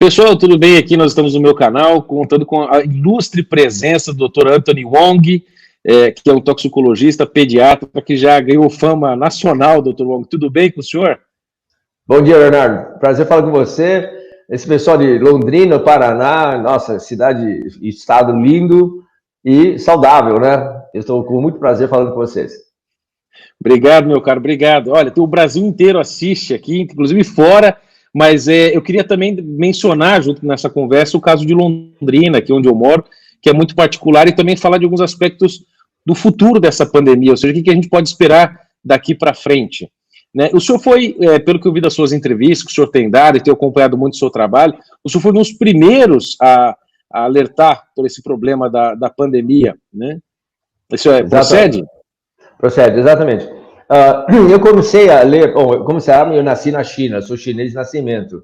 Pessoal, tudo bem? Aqui nós estamos no meu canal, contando com a ilustre presença do Dr. Anthony Wong, que é um toxicologista pediatra que já ganhou fama nacional, Dr. Wong. Tudo bem com o senhor? Bom dia, Leonardo. Prazer falar com você. Esse pessoal de Londrina, Paraná, nossa, cidade, estado lindo e saudável, né? Eu estou com muito prazer falando com vocês. Obrigado, meu caro, obrigado. Olha, o Brasil inteiro assiste aqui, inclusive fora, mas eu queria também mencionar, junto nessa conversa, o caso de Londrina, aqui onde eu moro, que é muito particular, e também falar de alguns aspectos do futuro dessa pandemia, ou seja, o que a gente pode esperar daqui para frente. Né? O senhor foi, pelo que eu vi das suas entrevistas, que o senhor tem dado e tem acompanhado muito o seu trabalho, o senhor foi um dos primeiros a alertar por esse problema da pandemia, né? Isso procede? Procede, exatamente. Eu comecei a ler, eu nasci na China, sou chinês de nascimento,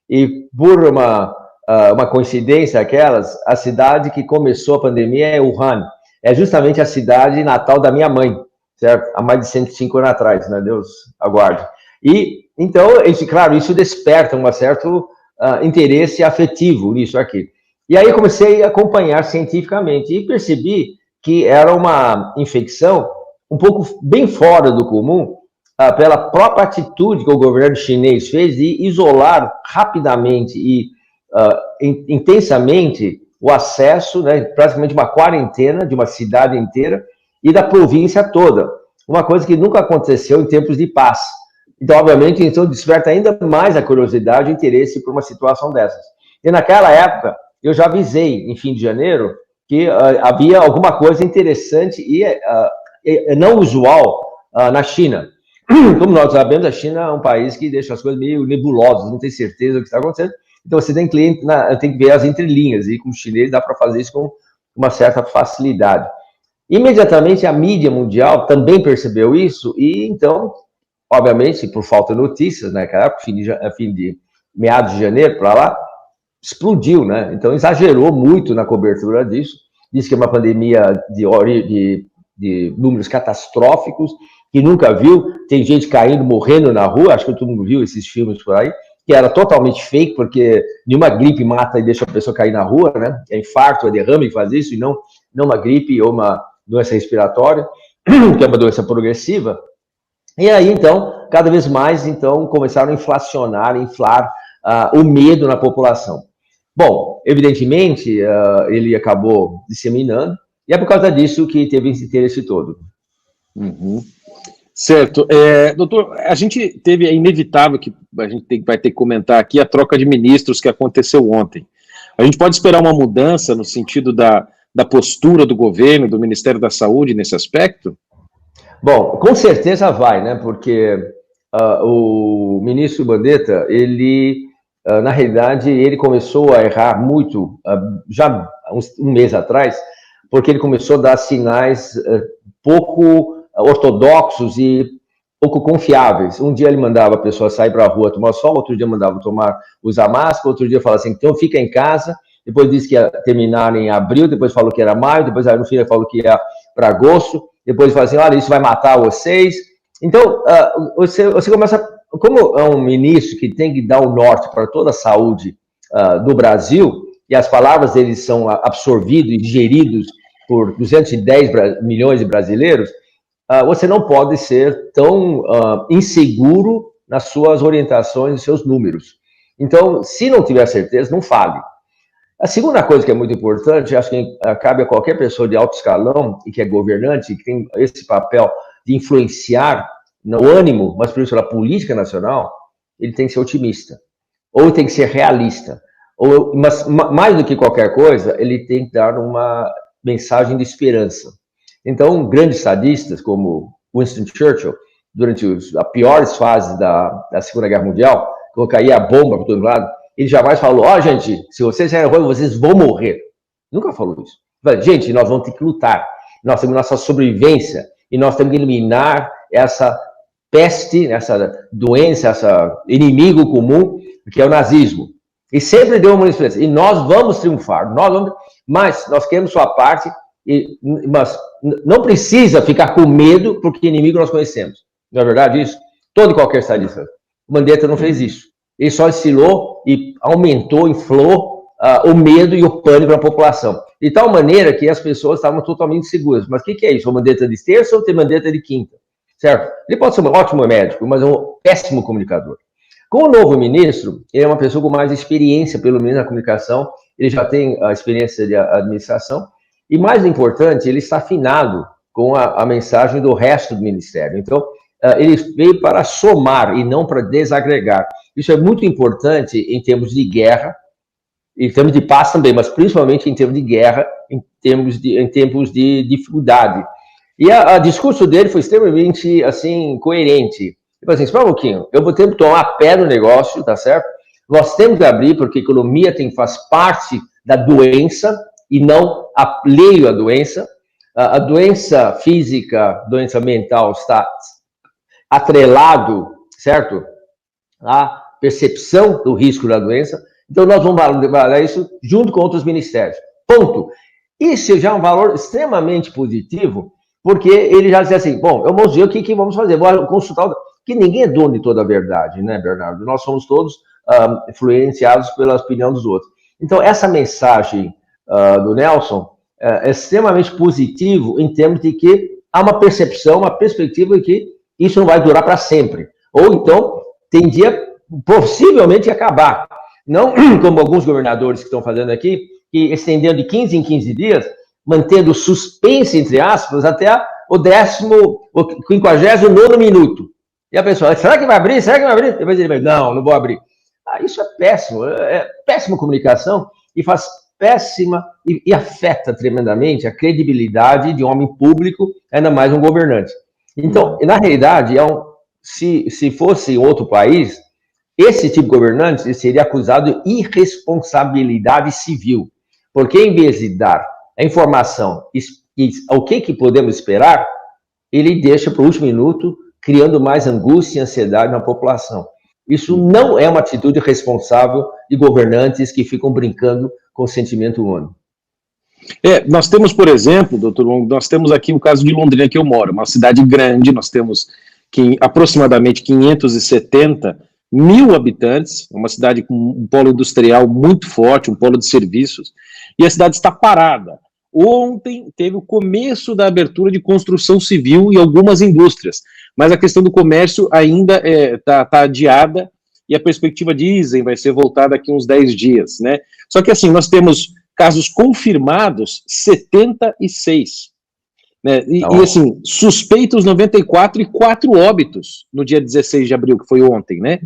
e por uma coincidência aquelas, a cidade que começou a pandemia é Wuhan, é justamente a cidade natal da minha mãe, certo? Há mais de 105 anos atrás, né? Deus aguarde. E, então, claro, isso desperta um certo interesse afetivo nisso aqui. E aí eu comecei a acompanhar cientificamente e percebi que era uma infecção um pouco bem fora do comum, pela própria atitude que o governo chinês fez de isolar rapidamente e intensamente o acesso, né, praticamente uma quarentena de uma cidade inteira e da província toda. Uma coisa que nunca aconteceu em tempos de paz. Então, obviamente, então desperta ainda mais a curiosidade e o interesse por uma situação dessas. E naquela época, eu já avisei, em fim de janeiro, que havia alguma coisa interessante e não usual na China. Como nós sabemos, a China é um país que deixa as coisas meio nebulosas, não tem certeza do que está acontecendo. Então, você tem que ver as entrelinhas, e como chinês dá para fazer isso com uma certa facilidade. Imediatamente, a mídia mundial também percebeu isso, e então, obviamente, por falta de notícias, né, fim de meados de janeiro para lá, explodiu, né? Então, exagerou muito na cobertura disso, disse que é uma pandemia de números catastróficos, que nunca viu, tem gente caindo, morrendo na rua, acho que todo mundo viu esses filmes por aí, que era totalmente fake, porque nenhuma gripe mata e deixa a pessoa cair na rua, né? É infarto, é derrame que faz isso, e não uma gripe ou uma doença respiratória, que é uma doença progressiva. E aí, então, cada vez mais, então, começaram a inflar o medo na população. Bom, evidentemente, ele acabou disseminando, e é por causa disso que teve esse interesse todo. Uhum. Certo. Doutor, a gente teve, é inevitável que a gente vai ter que comentar aqui a troca de ministros que aconteceu ontem. A gente pode esperar uma mudança no sentido da postura do governo, do Ministério da Saúde nesse aspecto? Bom, com certeza vai, né? Porque o ministro Mandetta, ele, na realidade, ele começou a errar muito já um mês atrás, porque ele começou a dar sinais pouco ortodoxos e pouco confiáveis. Um dia ele mandava a pessoa sair para a rua tomar sol, outro dia mandava usar máscara, outro dia falava assim, então fica em casa, depois disse que ia terminar em abril, depois falou que era maio, depois no fim ele falou que ia para agosto, depois falou assim, olha, isso vai matar vocês. Então, você começa, como é um ministro que tem que dar o norte para toda a saúde do Brasil, e as palavras dele são absorvidas e digeridas por 210 milhões de brasileiros, você não pode ser tão inseguro nas suas orientações e seus números. Então, se não tiver certeza, não fale. A segunda coisa que é muito importante, acho que cabe a qualquer pessoa de alto escalão e que é governante, que tem esse papel de influenciar no ânimo, mas por isso na política nacional, ele tem que ser otimista, ou tem que ser realista, mas mais do que qualquer coisa, ele tem que dar uma mensagem de esperança. Então, grandes estadistas como Winston Churchill, durante as piores fases da Segunda Guerra Mundial, quando caía a bomba por todo lado, ele jamais falou, gente, se vocês saírem na rua, vocês vão morrer. Nunca falou isso. Gente, nós vamos ter que lutar. Nós temos nossa sobrevivência e nós temos que eliminar essa peste, essa doença, esse inimigo comum, que é o nazismo. E sempre deu uma experiência. E nós vamos triunfar. Mas nós queremos sua parte, mas não precisa ficar com medo, porque inimigo nós conhecemos. Não é verdade isso? Todo e qualquer estadista. O Mandetta não fez isso. ele só estilou e aumentou, inflou o medo e o pânico na população. De tal maneira que as pessoas estavam totalmente seguras. Mas o que é isso? Uma mandeta de terça ou tem mandeta de quinta? Certo? Ele pode ser um ótimo médico, mas é um péssimo comunicador. Com o novo ministro, ele é uma pessoa com mais experiência, pelo menos na comunicação, ele já tem a experiência de administração, e mais importante, ele está afinado com a mensagem do resto do ministério. Então, ele veio para somar e não para desagregar. Isso é muito importante em termos de guerra, em termos de paz também, mas principalmente em termos de guerra, em tempos de dificuldade. E o discurso dele foi extremamente, assim, coerente. Ele falou assim, espera um pouquinho, eu vou ter que tomar pé no negócio, tá certo? Nós temos que abrir, porque a economia faz parte da doença e não alheio à doença. A doença física, doença mental está atrelado, certo? A percepção do risco da doença. Então, nós vamos trabalhar isso junto com outros ministérios. Ponto. Isso já é um valor extremamente positivo, porque ele já disse assim, bom, eu vou dizer o que vamos fazer, vou consultar, que ninguém é dono de toda a verdade, né, Bernardo? Nós somos todos influenciados pela opinião dos outros. Então, essa mensagem do Nelson é extremamente positivo em termos de que há uma percepção, uma perspectiva de que isso não vai durar para sempre. Ou então, tendia possivelmente acabar. Não como alguns governadores que estão fazendo aqui, que estendendo de 15 em 15 dias, mantendo suspense, entre aspas, até o 59º minuto. E a pessoa, será que vai abrir? Será que vai abrir? Depois ele vai, não vou abrir. Isso é péssima comunicação e faz péssima e afeta tremendamente a credibilidade de um homem público, ainda mais um governante. Então, na realidade, se fosse outro país, esse tipo de governante seria acusado de irresponsabilidade civil, porque em vez de dar a informação, o que podemos esperar, ele deixa para o último minuto, criando mais angústia e ansiedade na população. Isso não é uma atitude responsável de governantes que ficam brincando com o sentimento humano. Nós temos, por exemplo, doutor Longo, nós temos aqui o caso de Londrina, que eu moro, uma cidade grande, nós temos aproximadamente 570 mil habitantes, uma cidade com um polo industrial muito forte, um polo de serviços, e a cidade está parada. Ontem teve o começo da abertura de construção civil e algumas indústrias, mas a questão do comércio ainda está adiada, e a perspectiva, dizem, vai ser voltada daqui uns 10 dias, né? Só que assim, nós temos casos confirmados 76, né? E assim, suspeitos 94 e 4 óbitos no dia 16 de abril, que foi ontem, né?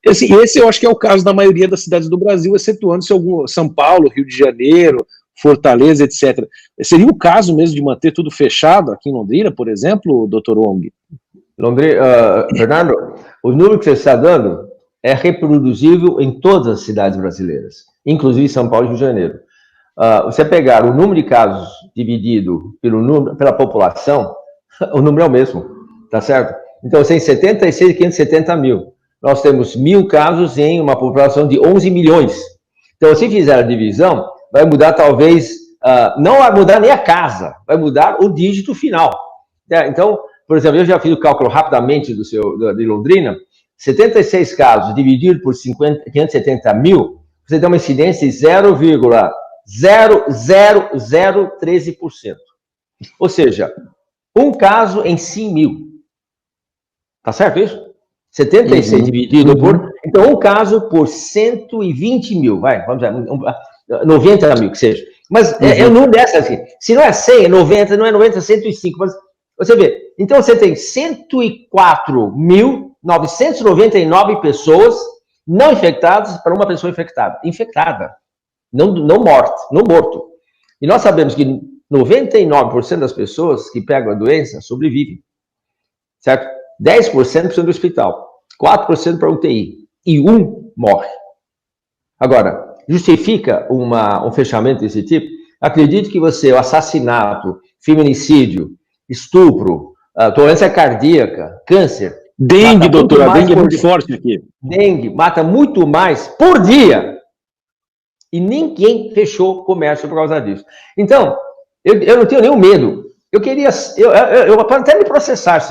Esse eu acho que é o caso da maioria das cidades do Brasil, excetuando-se São Paulo, Rio de Janeiro, Fortaleza, etc. Seria o caso mesmo de manter tudo fechado aqui em Londrina, por exemplo, doutor Wong? Bernardo, o número que você está dando é reproduzível em todas as cidades brasileiras, inclusive São Paulo e Rio de Janeiro. Você pegar o número de casos dividido pela população, o número é o mesmo, tá certo? Então, você tem 76 e 570 mil. Nós temos 1.000 casos em uma população de 11 milhões. Então, se fizer a divisão, vai mudar talvez, não vai mudar nem a casa, vai mudar o dígito final. Então, por exemplo, eu já fiz o cálculo rapidamente de Londrina, 76 casos dividido por 570 mil, você tem uma incidência de 0,00013%. Ou seja, um caso em 100 mil. Tá certo isso? 76 dividido por... Então, um caso por 120 mil, vamos dizer, 90 mil que seja. Mas é um número dessa, assim. Se não é 100, é 90, não é 90, é 105. Mas você vê, então você tem 104.999 pessoas não infectadas para uma pessoa infectada. Não morto. E nós sabemos que 99% das pessoas que pegam a doença sobrevivem. Certo? 10% precisam do hospital, 4% para UTI e 1 morre. Agora, justifica um fechamento desse tipo? Acredite que o assassinato, feminicídio, estupro, doença cardíaca, câncer... Dengue, doutora, dengue é muito forte aqui. Dengue mata muito mais por dia. E ninguém fechou comércio por causa disso. Então, eu não tenho nenhum medo. Eu posso até me processar,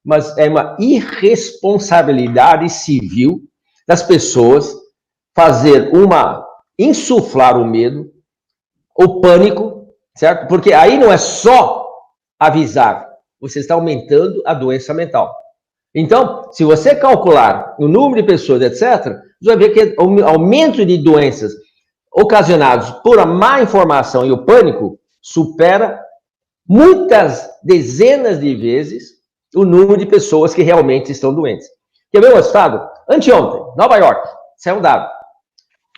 mas é uma irresponsabilidade civil das pessoas insuflar o medo, o pânico, certo? Porque aí não é só avisar, você está aumentando a doença mental. Então, se você calcular o número de pessoas, etc., você vai ver que o aumento de doenças ocasionados por a má informação e o pânico supera muitas dezenas de vezes o número de pessoas que realmente estão doentes. Quer ver o resultado? Anteontem, Nova York, saiu um dado.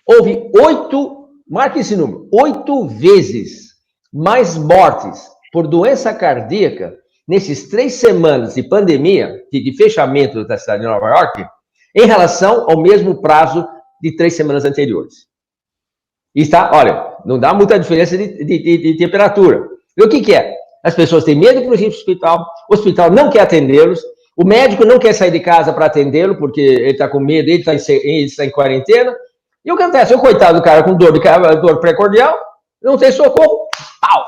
Houve 8 vezes mais mortes por doença cardíaca nesses 3 semanas de pandemia, de fechamento da cidade de Nova York, em relação ao mesmo prazo de 3 semanas anteriores. E está, olha, não dá muita diferença de temperatura. E o que é? As pessoas têm medo de ir para o hospital não quer atendê-los, o médico não quer sair de casa para atendê-lo, porque ele está com medo, ele está em quarentena. E o que acontece? O coitado do cara com dor pré-cordial, não tem socorro, pau!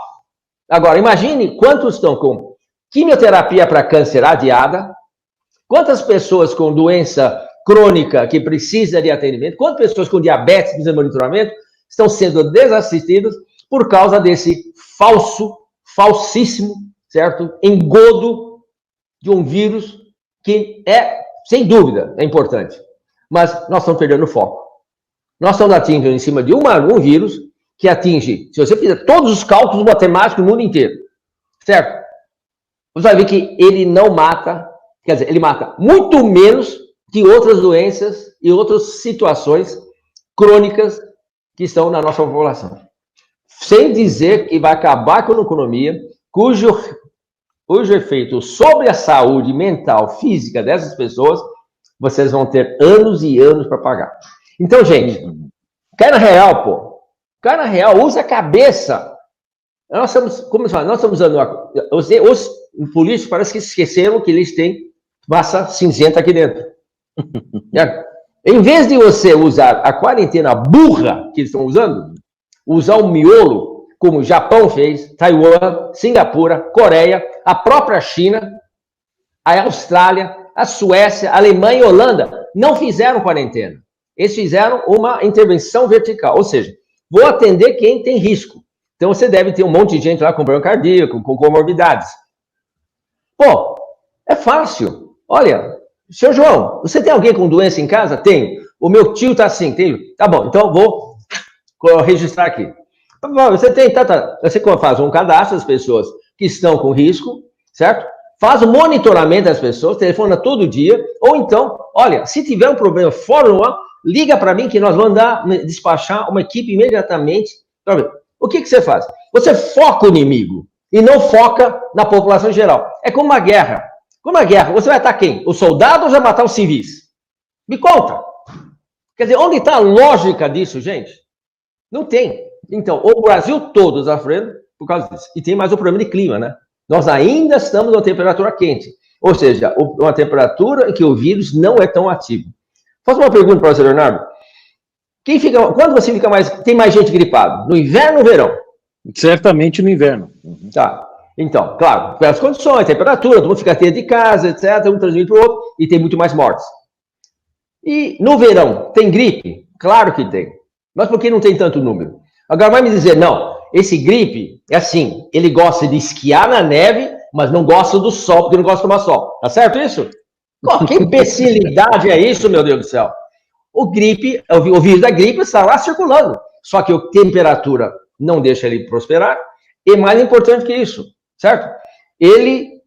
Agora, imagine quantos estão com quimioterapia para câncer adiada, quantas pessoas com doença crônica que precisa de atendimento, quantas pessoas com diabetes precisam de monitoramento, estão sendo desassistidas por causa desse falsíssimo, certo? Engodo de um vírus que sem dúvida, é importante. Mas nós estamos perdendo o foco. Nós estamos atingindo em cima de um vírus que atinge, se você fizer todos os cálculos matemáticos no mundo inteiro, certo? Você vai ver que ele não mata, quer dizer, ele mata muito menos que outras doenças e outras situações crônicas que estão na nossa população. Sem dizer que vai acabar com a economia, cujo efeito sobre a saúde mental, física dessas pessoas, vocês vão ter anos e anos para pagar. Então, gente, cai na real, pô. Cai na real, usa a cabeça. Nós estamos usando... Os políticos parece que esqueceram que eles têm massa cinzenta aqui dentro. Em vez de você usar a quarentena burra que eles estão usando, usar o miolo, como o Japão fez, Taiwan, Singapura, Coreia, a própria China, a Austrália, a Suécia, a Alemanha e a Holanda não fizeram quarentena. Eles fizeram uma intervenção vertical, ou seja, vou atender quem tem risco. Então você deve ter um monte de gente lá com problema cardíaco, com comorbidades. Pô, é fácil. Olha, seu João, você tem alguém com doença em casa? Tenho. O meu tio tá assim, tem. Tá bom, então eu vou registrar aqui. Você tem, você faz um cadastro das pessoas que estão com risco, certo? Faz o monitoramento das pessoas, telefona todo dia, ou então, olha, se tiver um problema fora do ar, liga para mim que nós vamos despachar uma equipe imediatamente. O que você faz? Você foca o inimigo e não foca na população em geral. É como uma guerra. Como uma guerra, você vai matar quem? O soldado ou vai matar os civis? Me conta. Quer dizer, onde está a lógica disso, gente? Não tem. Então, o Brasil todo está sofrendo por causa disso. E tem mais o problema de clima, né? Nós ainda estamos numa temperatura quente. Ou seja, uma temperatura em que o vírus não é tão ativo. Faço uma pergunta para você, Leonardo. Quando você tem mais gente gripada? No inverno ou no verão? Certamente no inverno. Tá. Então, claro, pelas condições, temperatura, todo mundo fica dentro de casa, etc., um transmite para o outro, e tem muito mais mortes. E no verão, tem gripe? Claro que tem. Mas por que não tem tanto número? Agora vai me dizer, não, esse gripe é assim, ele gosta de esquiar na neve, mas não gosta do sol, porque não gosta de tomar sol. Tá certo isso? Que imbecilidade é isso, meu Deus do céu? O vírus da gripe está lá circulando, só que a temperatura não deixa ele prosperar, e mais importante que isso, certo?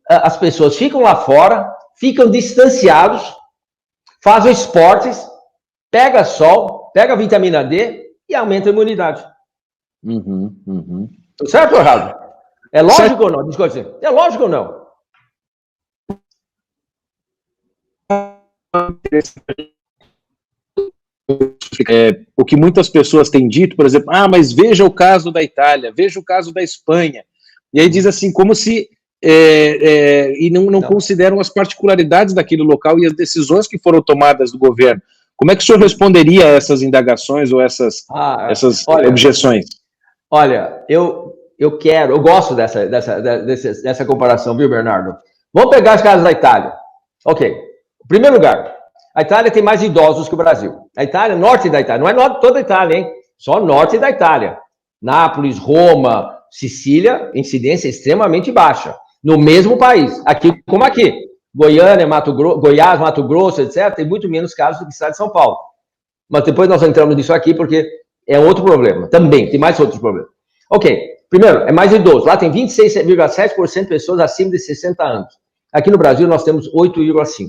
As pessoas ficam lá fora, ficam distanciados, fazem esportes, pega sol, pega vitamina D e aumenta a imunidade. Certo ou errado? É lógico certo. Ou não? Desculpa, é lógico ou não? O que muitas pessoas têm dito, por exemplo, mas veja o caso da Itália, veja o caso da Espanha, e aí diz assim, como se e não consideram as particularidades daquele local e as decisões que foram tomadas do governo. Como é que o senhor responderia a essas indagações ou essas objeções? Olha, eu gosto dessa comparação, viu, Bernardo? Vamos pegar os casos da Itália. Ok. Em primeiro lugar, A Itália tem mais idosos que o Brasil. A Itália, norte da Itália, não é norte toda a Itália, hein? Só norte da Itália. Nápoles, Roma, Sicília, incidência extremamente baixa. No mesmo país, aqui como aqui. Goiânia, Goiás, Mato Grosso, etc., tem muito menos casos do que a cidade de São Paulo. Mas depois nós entramos nisso aqui, porque é outro problema. Também, tem mais outros problemas. Ok, primeiro, é mais idoso. Lá tem 26,7% de pessoas acima de 60 anos. Aqui no Brasil, nós temos 8,5%.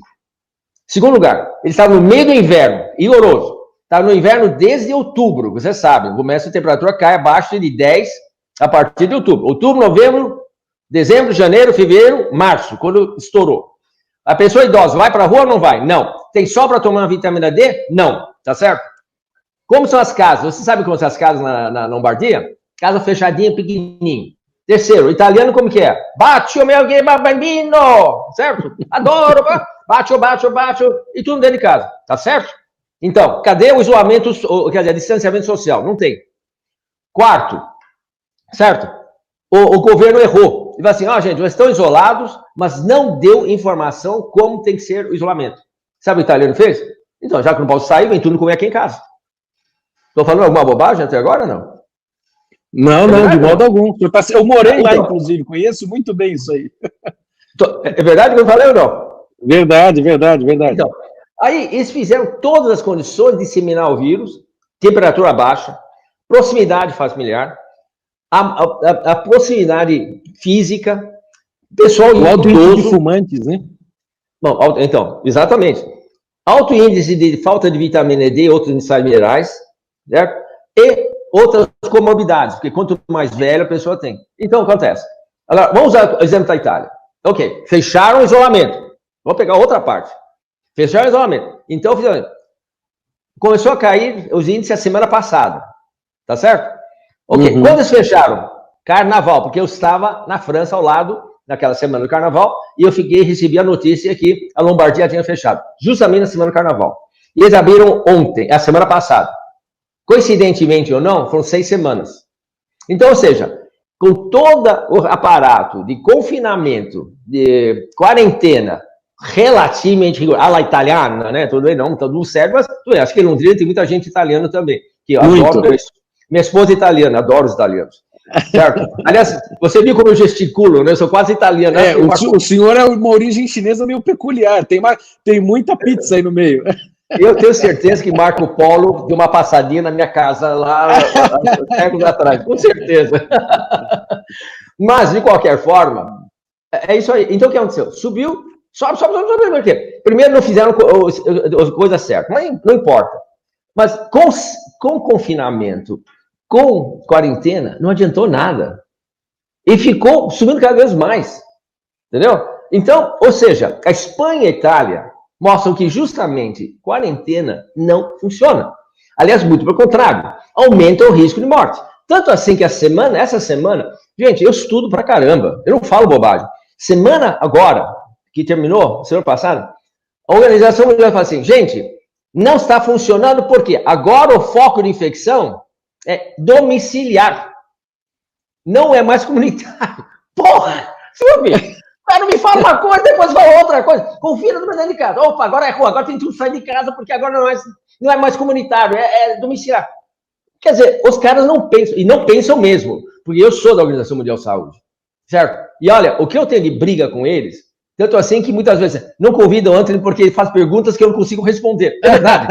Segundo lugar, eles estavam no meio do inverno, rigoroso. Estavam no inverno desde outubro, vocês sabem. Começa a temperatura cai abaixo de 10 a partir de outubro. Outubro, novembro, dezembro, janeiro, fevereiro, março, quando estourou. A pessoa idosa vai para a rua ou não vai? Não. Tem sol para tomar uma vitamina D? Não. Tá certo? Como são as casas? Você sabe como são as casas na Lombardia? Casa fechadinha, pequenininha. Terceiro, o italiano como que é? Bacio meu bambino! Certo? Adoro! Bacio, e tudo dentro de casa. Tá certo? Então, cadê o isolamento, quer dizer, distanciamento social? Não tem. Quarto, certo? O governo errou. Ele falou assim, ó, gente, vocês estão isolados, mas não deu informação como tem que ser o isolamento. Sabe o que o italiano fez? Então, já que não posso sair, vem tudo comer aqui em casa. Estou falando alguma bobagem até agora, não? Não, de modo algum. Eu morei lá, inclusive, conheço muito bem isso aí. É verdade que eu falei ou não? Verdade. Então, aí eles fizeram todas as condições de disseminar o vírus, temperatura baixa, proximidade familiar, a proximidade física, pessoal o alto índice de fumantes, né? Bom, então, exatamente. Alto índice de falta de vitamina D e outros sais minerais, certo? E outras comorbidades, porque quanto mais velha a pessoa tem. Então, acontece. Agora, vamos usar o exemplo da Itália. Ok, fecharam o isolamento. Vamos pegar outra parte. Fecharam o isolamento. Então, começou a cair os índices a semana passada. Tá certo? Ok, quando eles fecharam? Carnaval, porque eu estava na França ao lado, naquela semana do Carnaval, e eu recebi a notícia que a Lombardia tinha fechado, justamente na semana do Carnaval. E eles abriram ontem, a semana passada. Coincidentemente ou não, foram 6 semanas. Então, ou seja, com todo o aparato de confinamento, de quarentena, relativamente rigoroso, à italiana, né? Tudo bem, não, tudo certo, mas tudo bem, acho que em Londrina tem muita gente italiana também, que eu adoro. Minha esposa é italiana, adoro os italianos. Certo? Aliás, você viu como eu gesticulo, né? Eu sou quase italiano. O senhor é uma origem chinesa meio peculiar, tem muita pizza aí no meio. Eu tenho certeza que Marco Polo deu uma passadinha na minha casa lá séculos atrás, com certeza. Mas, de qualquer forma, é isso aí. Então, o que aconteceu? Subiu, sobe, por quê? Primeiro não fizeram as coisas certas, mas não importa. Mas com confinamento, com quarentena, não adiantou nada. E ficou subindo cada vez mais. Entendeu? Então, ou seja, a Espanha e a Itália mostram que justamente quarentena não funciona. Aliás, muito pelo contrário, aumenta o risco de morte. Tanto assim que essa semana, gente, eu estudo pra caramba, eu não falo bobagem. Semana agora, que terminou, semana passada, a Organização Mundial fala assim, gente, não está funcionando porque agora o foco de infecção é domiciliar. Não é mais comunitário. Porra! Senhor, não me fala uma coisa, depois fala outra coisa. Confira no dentro de casa. Opa, agora é rua, agora tem tudo que sair de casa porque agora não é mais comunitário, é domiciliar. Quer dizer, os caras não pensam, e não pensam mesmo, porque eu sou da Organização Mundial de Saúde, certo? E olha, o que eu tenho de briga com eles, tanto assim que muitas vezes não convidam o Anthony porque ele faz perguntas que eu não consigo responder. É verdade.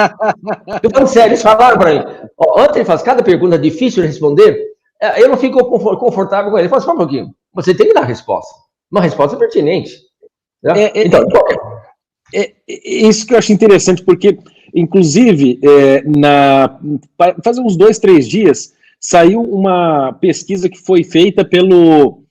Eu falando sério, eles falaram para mim. O Anthony faz cada pergunta difícil de responder, eu não fico confortável com ele. Ele fala só um pouquinho. Você tem que dar a resposta. Uma resposta pertinente. Né? Então, isso que eu acho interessante, porque, inclusive, faz uns 2, 3 dias, saiu uma pesquisa que foi feita pelo...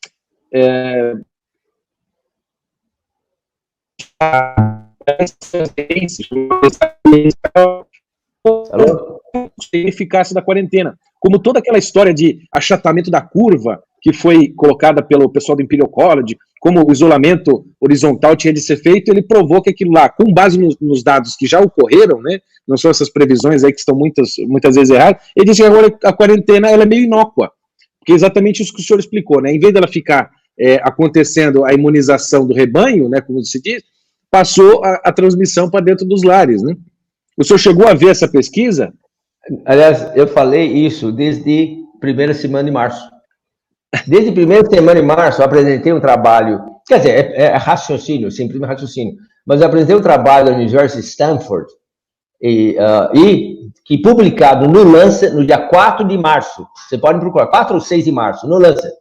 eficácia da quarentena. Como toda aquela história de achatamento da curva que foi colocada pelo pessoal do Imperial College, como o isolamento horizontal tinha de ser feito, ele provou que aquilo lá, com base nos dados que já ocorreram, né, não são essas previsões aí que estão muitas vezes erradas, ele disse que agora a quarentena ela é meio inócua, porque é exatamente isso que o senhor explicou, né, em vez dela ficar acontecendo a imunização do rebanho, né, como se diz, passou a transmissão para dentro dos lares, né? O senhor chegou a ver essa pesquisa? Aliás, eu falei isso desde a primeira semana de março. Desde a primeira semana de março, eu apresentei um trabalho, quer dizer, é raciocínio, simplesmente raciocínio, mas eu apresentei um trabalho da University of Stanford, que publicado no Lancet, no dia 4 de março, você pode procurar, 4 ou 6 de março, no Lancet,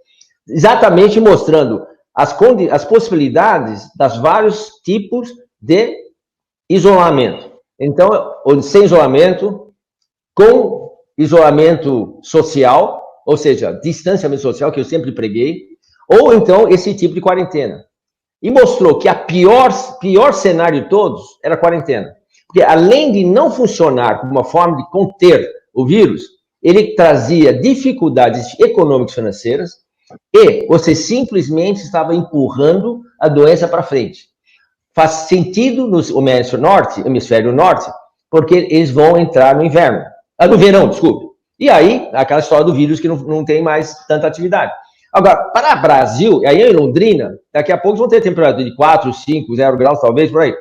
exatamente mostrando as possibilidades das vários tipos de isolamento. Então, sem isolamento, com isolamento social, ou seja, distanciamento social, que eu sempre preguei, ou então esse tipo de quarentena. E mostrou que a pior cenário de todos era a quarentena. Porque além de não funcionar como uma forma de conter o vírus, ele trazia dificuldades econômicas e financeiras e você simplesmente estava empurrando a doença para frente. Faz sentido no hemisfério norte, porque eles vão entrar no inverno. No verão, desculpe. E aí, aquela história do vírus que não tem mais tanta atividade. Agora, para o Brasil, aí em Londrina, daqui a pouco vão ter temperatura de 4, 5, 0 graus, talvez, por aí.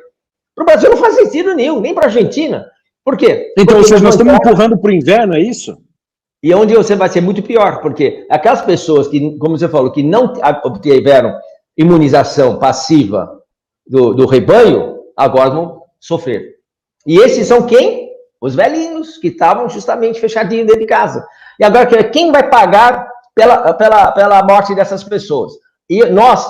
Para o Brasil não faz sentido nenhum, nem para a Argentina. Por quê? Então, ou seja, nós estamos empurrando para o inverno, é isso? E onde você vai ser muito pior, porque aquelas pessoas que, como você falou, que não obtiveram imunização passiva do rebanho, agora vão sofrer. E esses são quem? Os velhinhos, que estavam justamente fechadinhos dentro de casa. E agora, quem vai pagar pela morte dessas pessoas? E nós,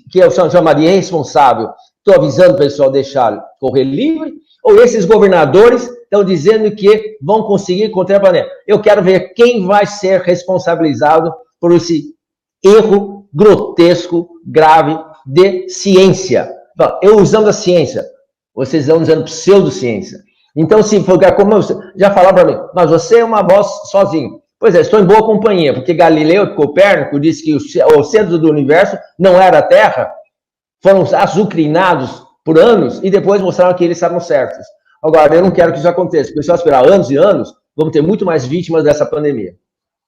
que eu chamaria responsável, estou avisando o pessoal deixar correr livre, ou esses governadores estão dizendo que vão conseguir conter a pandemia? Eu quero ver quem vai ser responsabilizado por esse erro grotesco, grave de ciência. Eu usando a ciência, vocês estão usando pseudociência. Então, se for, como já falaram para mim, mas você é uma voz sozinho. Pois é, estou em boa companhia, porque Galileu e Copérnico disse que o centro do universo não era a Terra, foram azucrinados por anos e depois mostraram que eles estavam certos. Agora, eu não quero que isso aconteça, porque se eu esperar anos e anos, vamos ter muito mais vítimas dessa pandemia.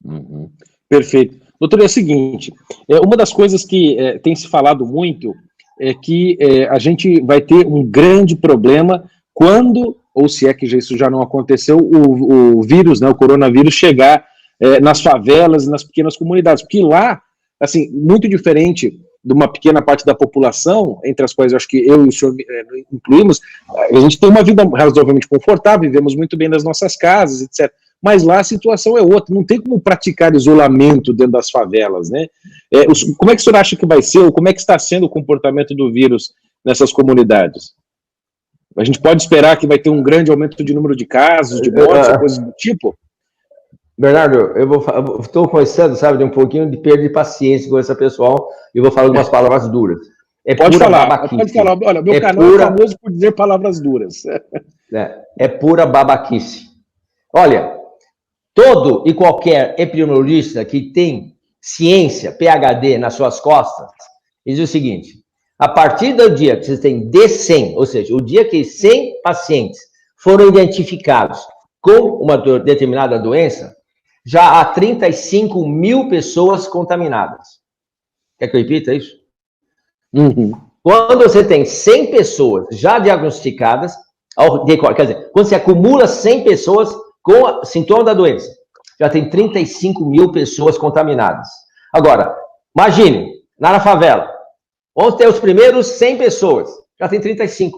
Uhum. Perfeito. Doutor, é o seguinte, uma das coisas que tem se falado muito é que a gente vai ter um grande problema quando, ou se é que isso já não aconteceu, o vírus, né, o coronavírus, chegar nas favelas e nas pequenas comunidades, porque lá, assim, muito diferente de uma pequena parte da população, entre as quais eu acho que eu e o senhor incluímos, a gente tem uma vida razoavelmente confortável, vivemos muito bem nas nossas casas, etc. Mas lá a situação é outra, não tem como praticar isolamento dentro das favelas, né? Como é que o senhor acha que vai ser, ou como é que está sendo o comportamento do vírus nessas comunidades? A gente pode esperar que vai ter um grande aumento de número de casos, de mortes, coisas do tipo? Bernardo, eu estou começando, sabe, de um pouquinho de perda de paciência com essa pessoal, e vou falar algumas palavras duras. Pode falar. Olha, meu canal é famoso por dizer palavras duras. É pura babaquice. Olha, todo e qualquer epidemiologista que tem ciência, PhD nas suas costas, diz o seguinte: a partir do dia que vocês têm D100, ou seja, o dia que 100 pacientes foram identificados com uma determinada doença, já há 35 mil pessoas contaminadas. Quer que eu repita isso? Uhum. Quando você tem 100 pessoas já diagnosticadas, quer dizer, quando você acumula 100 pessoas com sintoma da doença, já tem 35 mil pessoas contaminadas. Agora, imagine, lá na favela, vamos ter os primeiros 100 pessoas, já tem 35.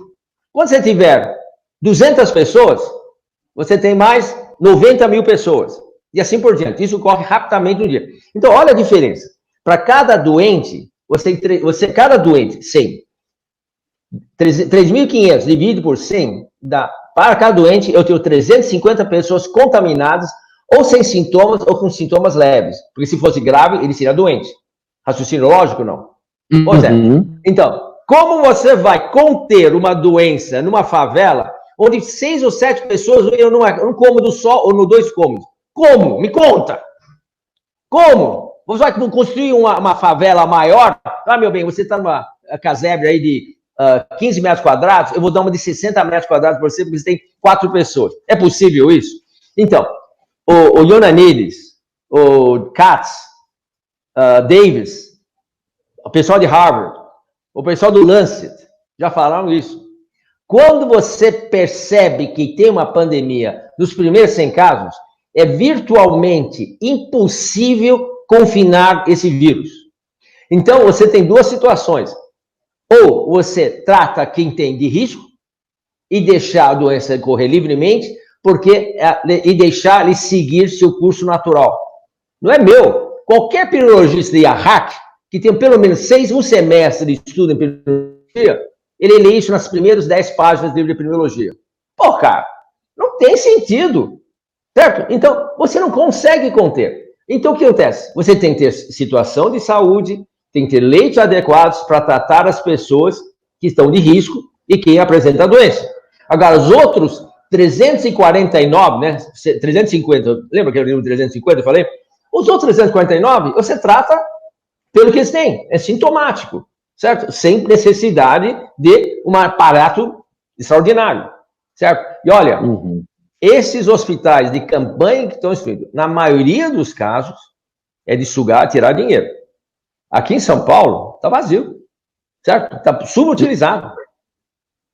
Quando você tiver 200 pessoas, você tem mais 90 mil pessoas. E assim por diante. Isso ocorre rapidamente no dia. Então, olha a diferença. Para cada doente, cada doente, 100. 3.500 dividido por 100, para cada doente, eu tenho 350 pessoas contaminadas, ou sem sintomas, ou com sintomas leves. Porque se fosse grave, ele seria doente. Raciocínio lógico, não? Pois é. Então, como você vai conter uma doença numa favela, onde 6 ou 7 pessoas vivem num cômodo só ou no 2 cômodos? Como? Me conta! Como? Você vai construir uma favela maior? Meu bem, você está numa casebre aí de 15 metros quadrados, eu vou dar uma de 60 metros quadrados para você, porque você tem 4 pessoas. É possível isso? Então, o Ioannidis, o Katz, Davis, o pessoal de Harvard, o pessoal do Lancet, Já falaram isso. Quando você percebe que tem uma pandemia nos primeiros 100 casos, é virtualmente impossível confinar esse vírus. Então, você tem duas situações. Ou você trata quem tem de risco e deixar a doença correr livremente, e deixar ele seguir seu curso natural. Não é meu. Qualquer epidemiologista de IAHAC, que tem pelo menos um semestre de estudo em epidemiologia, ele lê isso nas primeiras 10 páginas do livro de epidemiologia. Pô, cara, não tem sentido. Certo? Então, você não consegue conter. Então, o que acontece? Você tem que ter situação de saúde, tem que ter leitos adequados para tratar as pessoas que estão de risco e quem apresenta a doença. Agora, os outros 349, né? 350, lembra que eu li o 350, eu falei? Os outros 349, você trata pelo que eles têm. É sintomático, certo? Sem necessidade de um aparato extraordinário, certo? E olha, esses hospitais de campanha que estão instruídos, na maioria dos casos, é de sugar, tirar dinheiro. Aqui em São Paulo, está vazio, certo? Está subutilizado,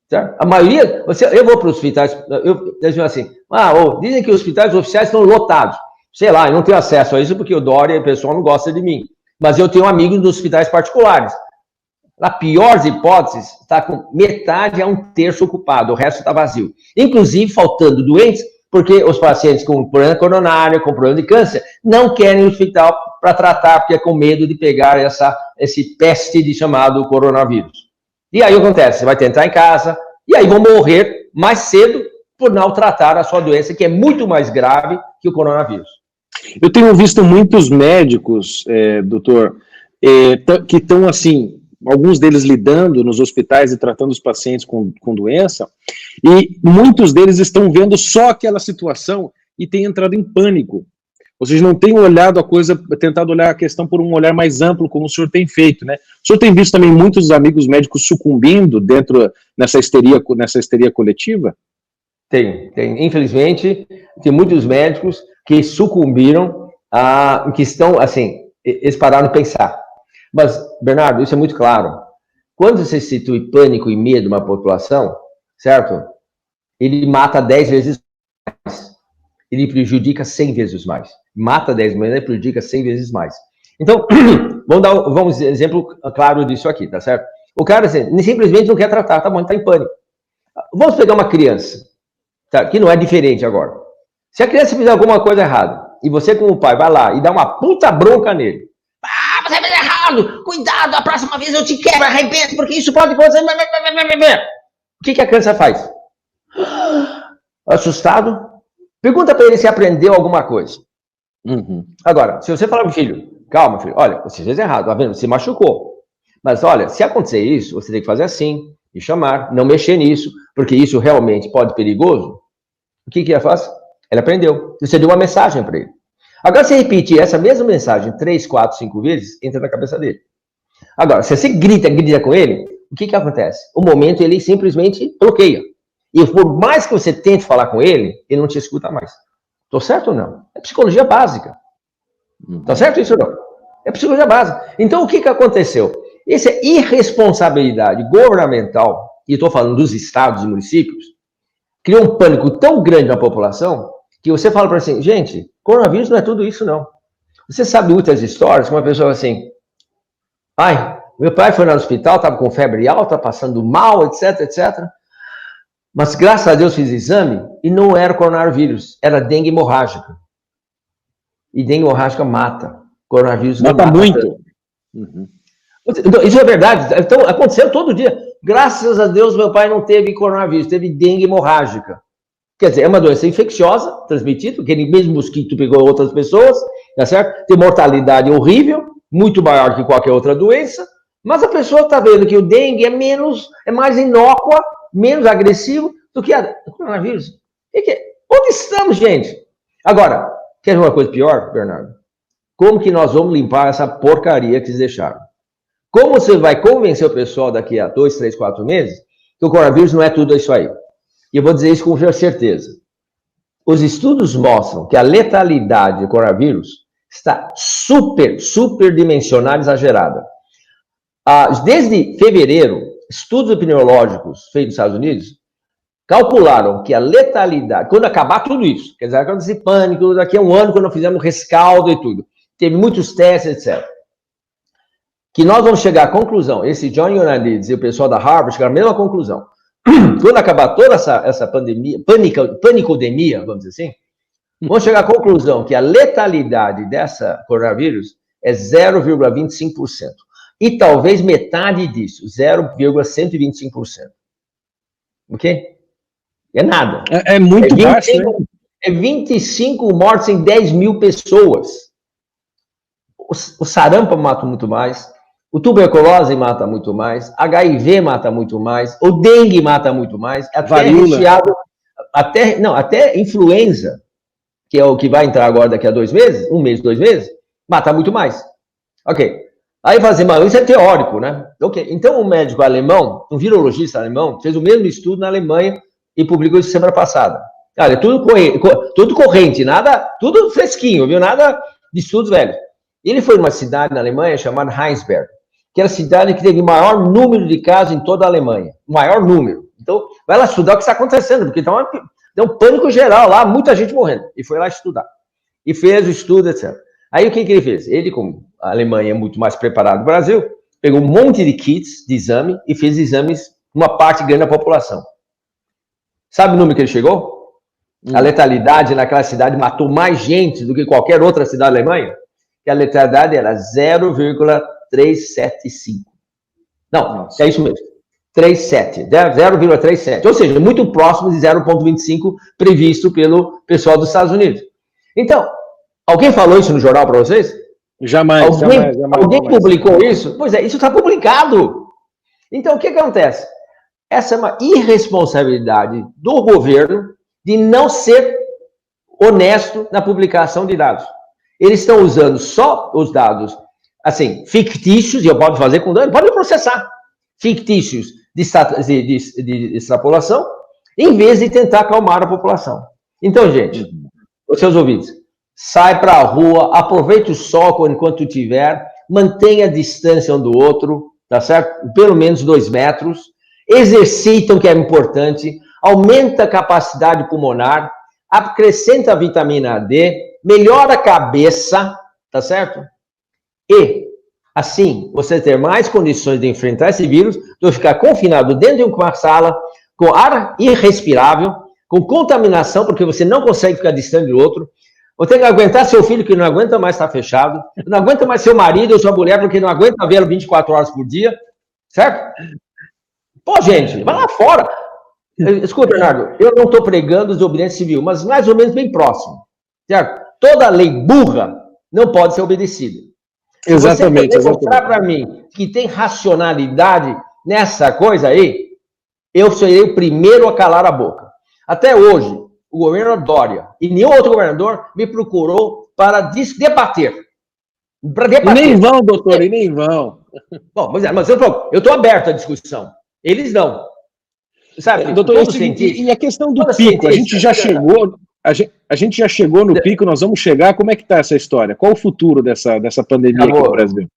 certo? A maioria, eu vou para os hospitais, eles dizem assim, dizem que os hospitais oficiais estão lotados. Sei lá, eu não tenho acesso a isso porque o Dória e o pessoal não gosta de mim. Mas eu tenho amigos nos hospitais particulares. Na pior das hipóteses, está com metade a 1/3 ocupado, o resto está vazio. Inclusive, faltando doentes, porque os pacientes com problema coronário, com problema de câncer, não querem ir ao hospital para tratar, porque é com medo de pegar esse peste de chamado coronavírus. E aí acontece, você vai tentar em casa, e aí vão morrer mais cedo por não tratar a sua doença, que é muito mais grave que o coronavírus. Eu tenho visto muitos médicos, doutor, que estão assim, alguns deles lidando nos hospitais e tratando os pacientes com doença, e muitos deles estão vendo só aquela situação e têm entrado em pânico. Ou seja, não têm olhado a coisa, tentado olhar a questão por um olhar mais amplo, como o senhor tem feito, né? O senhor tem visto também muitos amigos médicos sucumbindo nessa histeria coletiva? Tem. Infelizmente, tem muitos médicos que sucumbiram, que estão, assim, eles pararam de pensar. Mas, Bernardo, isso é muito claro. Quando você institui pânico e medo numa população, certo? Ele mata 10 vezes mais. Ele prejudica 100 vezes mais. Mata 10 vezes, ele prejudica 100 vezes mais. Então, vamos dar um exemplo claro disso aqui, tá certo? O cara assim, simplesmente não quer tratar, tá bom, ele tá em pânico. Vamos pegar uma criança, tá? Que não é diferente agora. Se a criança fizer alguma coisa errada, e você como pai vai lá e dá uma puta bronca nele, você fez errado, cuidado, a próxima vez eu te quebro, arrebento, porque isso pode acontecer. O que a criança faz? Assustado? Pergunta para ele se aprendeu alguma coisa. Agora, se você falar pro filho, calma, filho, olha, você fez errado, tá vendo? Você machucou. Mas olha, se acontecer isso, você tem que fazer assim, e chamar, não mexer nisso, porque isso realmente pode ser perigoso. O que ela faz? Ela aprendeu. Você deu uma mensagem para ele. Agora, se repetir essa mesma mensagem 3, 4, 5 vezes, entra na cabeça dele. Agora, se você grita com ele, o que acontece? O momento ele simplesmente bloqueia. E por mais que você tente falar com ele, ele não te escuta mais. Tô certo ou não? É psicologia básica. Tá certo isso ou não? É psicologia básica. Então, o que aconteceu? Essa é irresponsabilidade governamental, e estou falando dos estados e municípios, criou um pânico tão grande na população, que você fala para assim, gente, coronavírus não é tudo isso, não. Você sabe muitas histórias que uma pessoa assim, meu pai foi no hospital, estava com febre alta, passando mal, etc. Mas graças a Deus fiz exame e não era coronavírus, era dengue hemorrágica. E dengue hemorrágica mata. Coronavírus não mata muito. Então, isso é verdade. Então, aconteceu todo dia. Graças a Deus, meu pai não teve coronavírus, teve dengue hemorrágica. Quer dizer, é uma doença infecciosa, transmitida, aquele mesmo mosquito pegou outras pessoas, tá certo? Tem mortalidade horrível, muito maior que qualquer outra doença, mas a pessoa está vendo que o dengue é mais inócua, menos agressivo do que o coronavírus. Onde estamos, gente? Agora, quer ver uma coisa pior, Bernardo? Como que nós vamos limpar essa porcaria que eles deixaram? Como você vai convencer o pessoal daqui a 2, 3, 4 meses que o coronavírus não é tudo isso aí? E eu vou dizer isso com certeza. Os estudos mostram que a letalidade do coronavírus está superdimensionada, exagerada. Desde fevereiro, estudos epidemiológicos feitos nos Estados Unidos calcularam que a letalidade, quando acabar tudo isso, quer dizer, quando esse pânico, daqui a um ano, quando nós fizemos rescaldo e tudo, teve muitos testes, etc., que nós vamos chegar à conclusão, esse John Ioannidis e o pessoal da Harvard chegaram à mesma conclusão. Quando acabar toda essa pandemia, panicodemia, vamos dizer assim, vamos chegar à conclusão que a letalidade dessa coronavírus é 0,25%. E talvez metade disso, 0,125%. Ok? É nada. É muito baixo, né? É 25 mortes em 10 mil pessoas. O sarampo mata muito mais. O tuberculose mata muito mais, HIV mata muito mais, o dengue mata muito mais, até resfriado, até influenza, que é o que vai entrar agora daqui a 2 meses, 1 mês, 2 meses, mata muito mais. Ok. Aí fazer, mas isso é teórico, né? Ok. Então um médico alemão, um virologista alemão, fez o mesmo estudo na Alemanha e publicou isso semana passada. Cara, é tudo corrente, nada, tudo fresquinho, viu? Nada de estudos velhos. Ele foi numa cidade na Alemanha chamada Heinsberg, que era a cidade que teve o maior número de casos em toda a Alemanha. O maior número. Então, vai lá estudar o que está acontecendo, porque deu um pânico geral lá, muita gente morrendo. E foi lá estudar. E fez o estudo, etc. Aí, o que ele fez? Ele, como a Alemanha é muito mais preparada do Brasil, pegou um monte de kits de exame e fez exames numa parte grande da população. Sabe o número que ele chegou? A letalidade naquela cidade matou mais gente do que qualquer outra cidade da Alemanha. Que a letalidade era 0,375. Não, é isso mesmo. 37, 0,37. Ou seja, muito próximo de 0,25 previsto pelo pessoal dos Estados Unidos. Então, alguém falou isso no jornal para vocês? Jamais. Alguém publicou isso? Pois é, isso está publicado. Então, o que acontece? Essa é uma irresponsabilidade do governo de não ser honesto na publicação de dados. Eles estão usando só os dados, assim, fictícios, e eu posso fazer com dano, pode processar, fictícios de extrapolação, em vez de tentar acalmar a população. Então, gente, os seus ouvintes, sai para a rua, aproveite o sol enquanto tiver, mantenha a distância um do outro, tá certo? Pelo menos 2 metros, exercitam, que é importante, aumenta a capacidade pulmonar, acrescenta a vitamina D, melhora a cabeça, tá certo? E, assim, você ter mais condições de enfrentar esse vírus do que ficar confinado dentro de uma sala, com ar irrespirável, com contaminação, porque você não consegue ficar distante do outro. Você tem que aguentar seu filho, que não aguenta mais estar fechado. Não aguenta mais seu marido ou sua mulher, porque não aguenta vê-lo 24 horas por dia. Certo? Pô, gente, vai lá fora. Escuta, Bernardo, eu não estou pregando desobediência civil, mas mais ou menos bem próximo. Certo? Toda lei burra não pode ser obedecida. Exatamente. Se você mostrar para mim que tem racionalidade nessa coisa aí, eu serei o primeiro a calar a boca. Até hoje, o governador Dória e nenhum outro governador me procurou para debater. E nem vão, doutor, e nem vão. Bom, mas eu estou aberto à discussão. Eles não. Sabe, doutor, e a questão do pico, a gente já chegou no pico, nós vamos chegar, como é que está essa história? Qual o futuro dessa pandemia aqui no Brasil?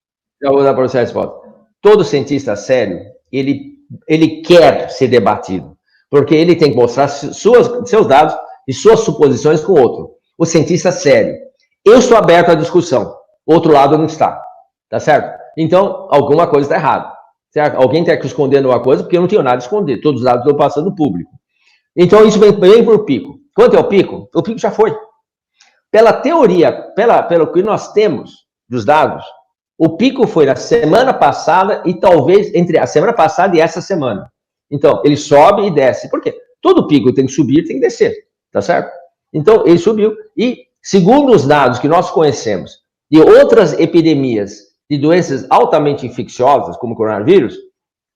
Já vou dar para você a resposta. Todo cientista sério, ele quer ser debatido, porque ele tem que mostrar seus dados e suas suposições com o outro. O cientista sério. Eu estou aberto à discussão, o outro lado não está, tá certo? Então, alguma coisa está errada. Certo? Alguém tem que esconder uma coisa, porque eu não tenho nada a esconder. Todos os dados estão passando público. Então, isso vem para o pico. Quanto é o pico? O pico já foi. Pela teoria, pelo que nós temos dos dados, o pico foi na semana passada e talvez entre a semana passada e essa semana. Então, ele sobe e desce. Por quê? Todo pico tem que subir, tem que descer. Tá certo? Então, ele subiu. E, segundo os dados que nós conhecemos de outras epidemias de doenças altamente infecciosas, como o coronavírus,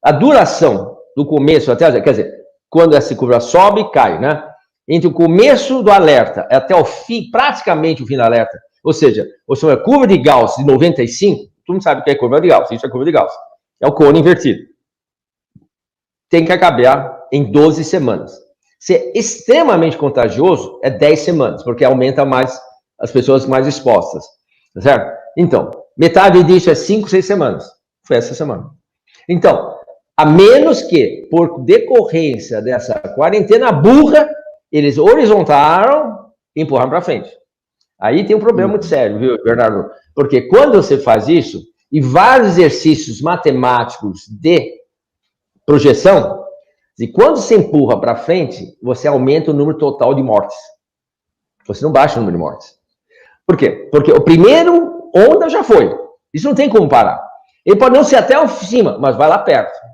a duração do começo até, quer dizer, quando essa curva sobe e cai, né? Entre o começo do alerta até o fim, praticamente o fim do alerta, ou seja, a curva de Gauss de 95, todo mundo sabe o que é curva de Gauss, isso é curva de Gauss, é o cone invertido. Tem que acabar em 12 semanas. Se é extremamente contagioso, é 10 semanas, porque aumenta mais as pessoas mais expostas, certo? Então, metade disso é 5, 6 semanas. Foi essa semana. Então, A menos que, por decorrência dessa quarentena burra, eles horizontaram e empurraram para frente. Aí tem um problema muito sério, viu, Bernardo? Porque quando você faz isso, e vários exercícios matemáticos de projeção, e quando você empurra para frente, você aumenta o número total de mortes. Você não baixa o número de mortes. Por quê? Porque o primeiro onda já foi. Isso não tem como parar. Ele pode não ser até o cima, mas vai lá perto.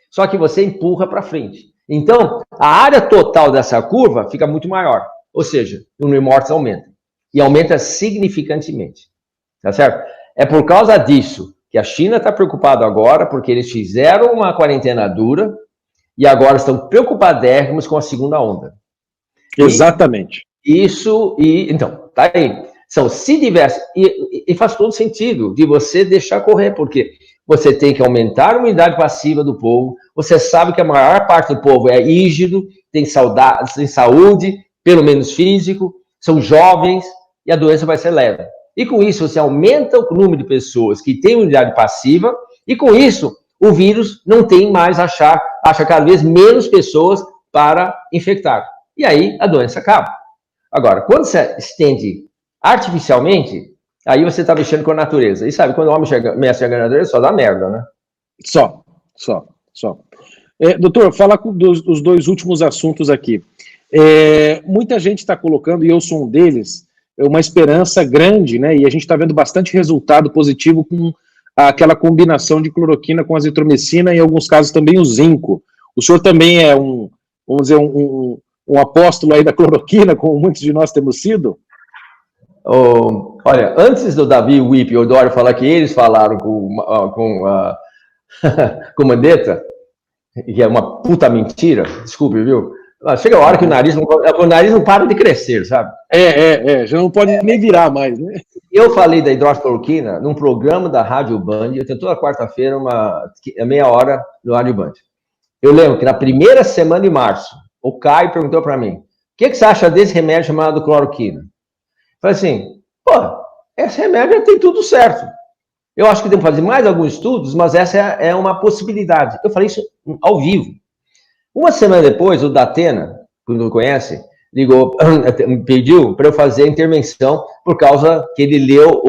Só que você empurra para frente. Então, a área total dessa curva fica muito maior. Ou seja, o número de mortes aumenta. E aumenta significantemente. Tá certo? É por causa disso que a China está preocupada agora, porque eles fizeram uma quarentena dura e agora estão preocupadérrimos com a segunda onda. Exatamente. Então, tá aí. Se tivesse, e faz todo sentido de você deixar correr, porque você tem que aumentar a imunidade passiva do povo, você sabe que a maior parte do povo é rígido, tem saúde, pelo menos físico, são jovens, e a doença vai ser leve. E com isso, você aumenta o número de pessoas que têm imunidade passiva, e com isso, o vírus não tem mais, acha cada vez menos pessoas para infectar. E aí, a doença acaba. Agora, quando você estende artificialmente, aí você está mexendo com a natureza. E sabe, quando o homem mexe com a natureza, só dá merda, né? Só. Doutor, falar dos dois últimos assuntos aqui. Muita gente está colocando, e eu sou um deles, uma esperança grande, né? E a gente está vendo bastante resultado positivo com aquela combinação de cloroquina com azitromicina, e em alguns casos também o zinco. O senhor também é vamos dizer, um apóstolo aí da cloroquina, como muitos de nós temos sido? Olha, antes do Davi Wip e o Dório falar que eles falaram com a Mandetta, que é uma puta mentira, desculpe, viu? Chega a hora que o nariz não para de crescer, sabe? Já não pode nem virar mais, né? Eu falei da hidroxicloroquina num programa da Rádio Band, eu tenho toda quarta-feira meia hora no Rádio Band. Eu lembro que na primeira semana de março, o Caio perguntou para mim, o que você acha desse remédio chamado cloroquina? Eu falei assim, esse remédio tem tudo certo. Eu acho que tem que fazer mais alguns estudos, mas essa é uma possibilidade. Eu falei isso ao vivo. Uma semana depois, o Datena, que não conhece, ligou, me pediu para eu fazer a intervenção por causa que ele leu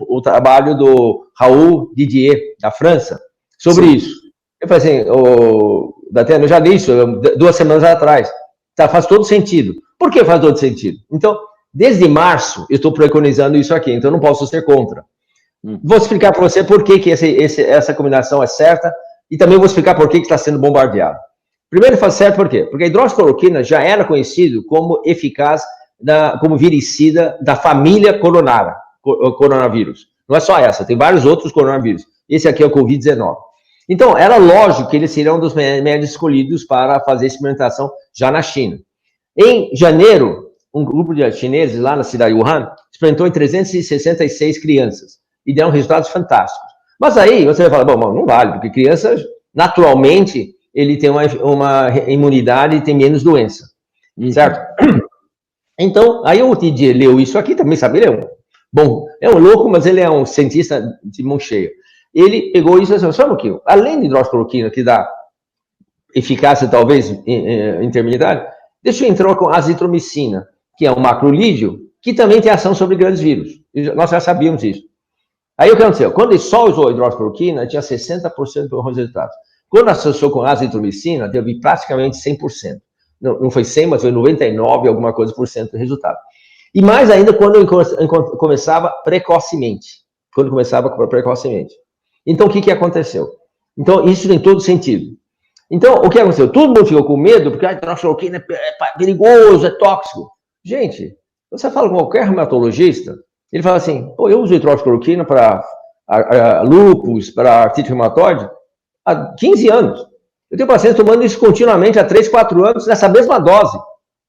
o trabalho do Raul Didier, da França, sobre isso. Eu falei assim, Datena, eu já li isso 2 semanas atrás. Tá, faz todo sentido. Por que faz todo sentido? Então, desde março, eu estou preconizando isso aqui, então eu não posso ser contra. Vou explicar para você por que essa combinação é certa e também vou explicar por que está sendo bombardeado. Primeiro, faz certo por quê? Porque a hidroxicloroquina já era conhecido como eficaz, como viricida da família coronavírus. Não é só essa, tem vários outros coronavírus. Esse aqui é o Covid-19. Então, era lógico que eles seriam um dos remédios escolhidos para fazer experimentação já na China. Em janeiro, um grupo de chineses lá na cidade de Wuhan experimentou em 366 crianças e deram resultados fantásticos. Mas aí você vai falar, bom, não vale, porque crianças, naturalmente, ele tem uma imunidade e tem menos doença, certo? Então, aí o Didier leu isso aqui, também sabe, ele é um louco, mas ele é um cientista de mão cheia. Ele pegou isso e disse, sabe o que? Além de hidroxicloroquina, que dá eficácia talvez intermediária, deixa eu entrar com azitromicina, que é um macrolídeo, que também tem ação sobre grandes vírus. Nós já sabíamos isso. Aí o que aconteceu? Quando ele só usou hidroxicloroquina, tinha 60% dos resultados. Quando associou com azitromicina, teve praticamente 100%. Não foi 100, mas foi 99, alguma coisa por cento do resultado. E mais ainda quando começava precocemente. Então, o que aconteceu? Então, isso tem todo sentido. Então, o que aconteceu? Todo mundo ficou com medo, porque a hidroxicloroquina é perigoso, é tóxico. Gente, você fala com qualquer reumatologista, ele fala assim, eu uso hidroxicloroquina para lúpus, para artrite reumatoide, há 15 anos. Eu tenho pacientes tomando isso continuamente há 3, 4 anos, nessa mesma dose.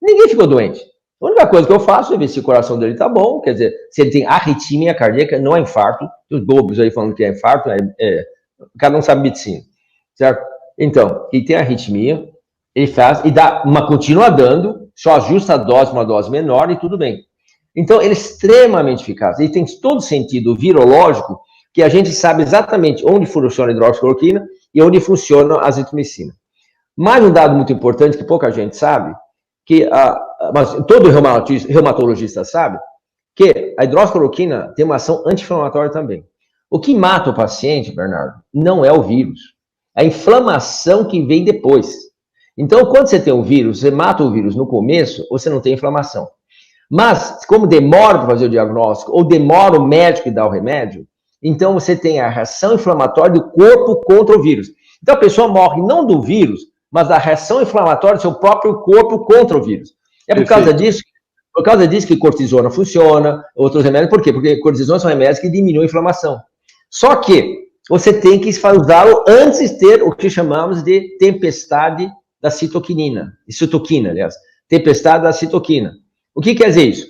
Ninguém ficou doente. A única coisa que eu faço é ver se o coração dele está bom, quer dizer, se ele tem arritmia cardíaca, não é infarto. Tem os bobos aí falando que é infarto, o cara não sabe medicina, certo? Então, ele tem arritmia, ele faz, e continua dando, só ajusta a dose, uma dose menor e tudo bem. Então, ele é extremamente eficaz. Ele tem todo sentido virológico, que a gente sabe exatamente onde funciona a hidroxicloroquina e onde funciona a azitromicina. Mais um dado muito importante que pouca gente sabe, que mas todo reumatologista sabe, que a hidroxicloroquina tem uma ação anti-inflamatória também. O que mata o paciente, Bernardo, não é o vírus. É a inflamação que vem depois. Então, quando você tem o vírus, você mata o vírus no começo, você não tem inflamação. Mas, como demora para fazer o diagnóstico, ou demora o médico que dá o remédio, então você tem a reação inflamatória do corpo contra o vírus. Então, a pessoa morre não do vírus, mas da reação inflamatória do seu próprio corpo contra o vírus. É por causa disso que cortisona funciona, outros remédios. Por quê? Porque cortisona são remédios que diminuem a inflamação. Só que você tem que usá-lo antes de ter o que chamamos de tempestade da citoquina, aliás, tempestade da citoquina. O que quer dizer isso?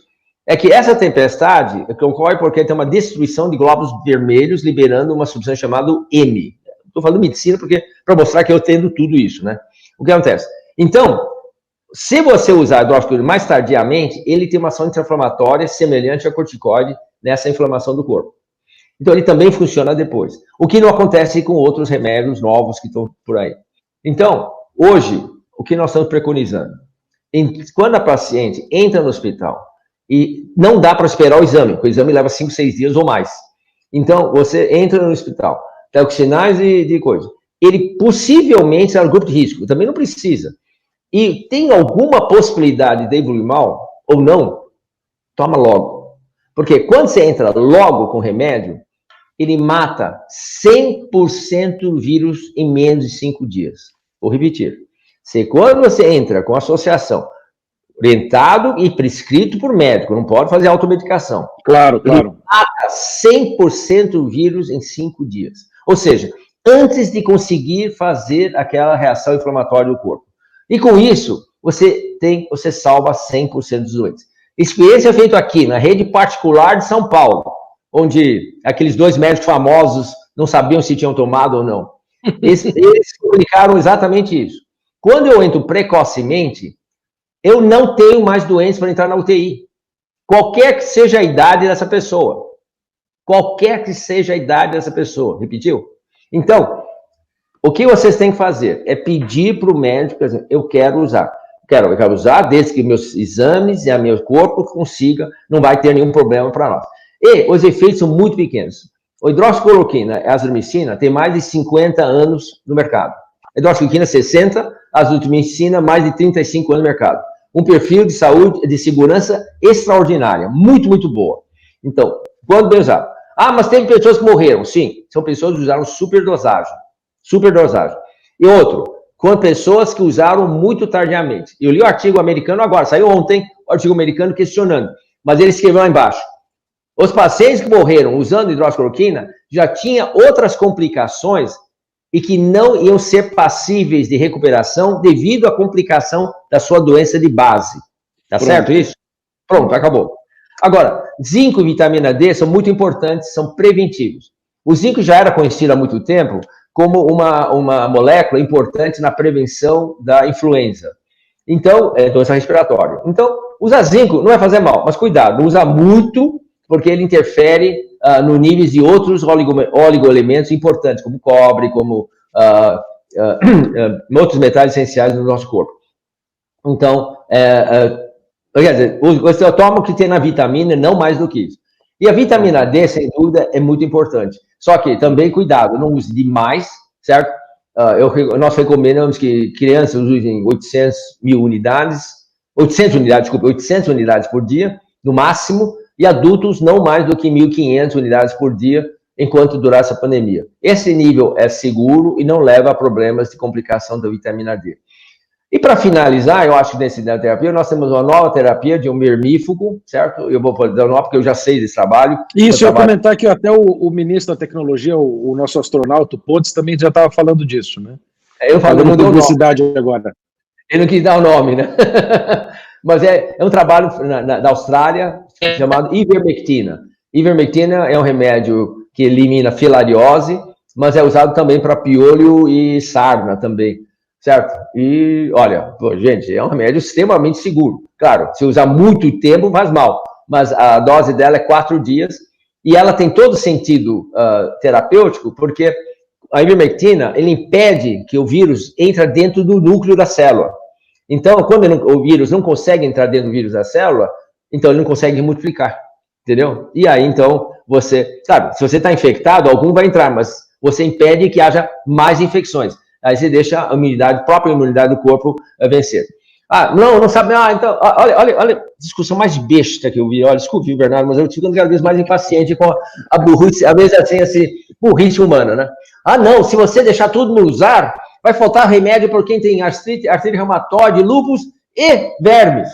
É que essa tempestade ocorre porque tem uma destruição de glóbulos vermelhos liberando uma substância chamada M. Estou falando de medicina para mostrar que eu entendo tudo isso, né? O que acontece? Então, se você usar a hidroxicloroquina mais tardiamente, ele tem uma ação anti-inflamatória semelhante a corticoide nessa inflamação do corpo. Então, ele também funciona depois. O que não acontece com outros remédios novos que estão por aí. Então, hoje, o que nós estamos preconizando? Quando a paciente entra no hospital e não dá para esperar o exame, porque o exame leva 5, 6 dias ou mais. Então, você entra no hospital, está com sinais de coisa. Ele possivelmente é um grupo de risco, também não precisa. E tem alguma possibilidade de evoluir mal ou não, toma logo. Porque quando você entra logo com remédio, ele mata 100% do vírus em menos de 5 dias. Vou repetir. Quando você entra com associação, orientado e prescrito por médico, não pode fazer automedicação. Claro. Ele mata 100% do vírus em 5 dias. Ou seja, antes de conseguir fazer aquela reação inflamatória do corpo. E com isso, você salva 100% dos doentes. Experiência é feita aqui, na rede particular de São Paulo, onde aqueles 2 médicos famosos não sabiam se tinham tomado ou não. Eles comunicaram exatamente isso. Quando eu entro precocemente, eu não tenho mais doentes para entrar na UTI. Qualquer que seja a idade dessa pessoa. Qualquer que seja a idade dessa pessoa. Repetiu? Então, o que vocês têm que fazer é pedir para o médico, por exemplo, eu quero usar. Eu quero usar desde que meus exames e meu corpo consiga, não vai ter nenhum problema para nós. E os efeitos são muito pequenos. A hidroxicloroquina e a azitromicina tem mais de 50 anos no mercado. A hidroxicloroquina, 60, a azitromicina, mais de 35 anos no mercado. Um perfil de saúde, de segurança extraordinária, muito, muito boa. Então, quando bem usado. Ah, mas teve pessoas que morreram. Sim, são pessoas que usaram superdosagem. Superdosagem. E outro, com pessoas que usaram muito tardiamente. Eu li o artigo americano agora, saiu ontem, o artigo americano questionando. Mas ele escreveu lá embaixo. Os pacientes que morreram usando hidroxicloroquina já tinham outras complicações e que não iam ser passíveis de recuperação devido à complicação da sua doença de base. Tá certo isso? Pronto, acabou. Agora, zinco e vitamina D são muito importantes, são preventivos. O zinco já era conhecido há muito tempo como uma molécula importante na prevenção da influenza. Então, doença respiratória. Então, usar zinco não vai fazer mal, mas cuidado, não usa muito, porque ele interfere no níveis de outros oligoelementos importantes, como cobre, como outros metais essenciais no nosso corpo. Então, quer dizer, você toma o que tem na vitamina, não mais do que isso. E a vitamina D, sem dúvida, é muito importante. Só que também, cuidado, não use demais, certo? Nós recomendamos que crianças usem 800 unidades por dia, no máximo, e adultos não mais do que 1.500 unidades por dia, enquanto durar essa pandemia. Esse nível é seguro e não leva a problemas de complicação da vitamina D. E para finalizar, eu acho que nesse terapia, nós temos uma nova terapia de um vermífugo, certo? Eu vou dar o nome porque eu já sei desse trabalho. Isso, eu ia comentar que até o ministro da tecnologia, o nosso astronauta, o Potts, também já estava falando disso, né? Eu falo, não deu publicidade agora. Ele não quis dar o nome, né? Mas é um trabalho da Austrália chamado ivermectina. Ivermectina é um remédio que elimina filariose, mas é usado também para piolho e sarna também. Certo? E, olha, gente, é um remédio extremamente seguro. Claro, se usar muito tempo faz mal, mas a dose dela é 4 dias e ela tem todo sentido terapêutico, porque a ivermectina, ele impede que o vírus entre dentro do núcleo da célula. Então, quando o vírus não consegue entrar dentro do vírus da célula, então ele não consegue multiplicar, entendeu? E aí, então, você, sabe, se você está infectado, algum vai entrar, mas você impede que haja mais infecções. Aí você deixa a própria imunidade do corpo vencer. Ah, não sabe, então, olha a discussão mais besta que eu vi. Olha, desculpe, Bernardo, mas eu fico cada vez mais impaciente com a burrice, às vezes assim, burrice humana, né? Ah, não, se você deixar tudo no usar, vai faltar remédio para quem tem artrite reumatoide, lúpus e vermes.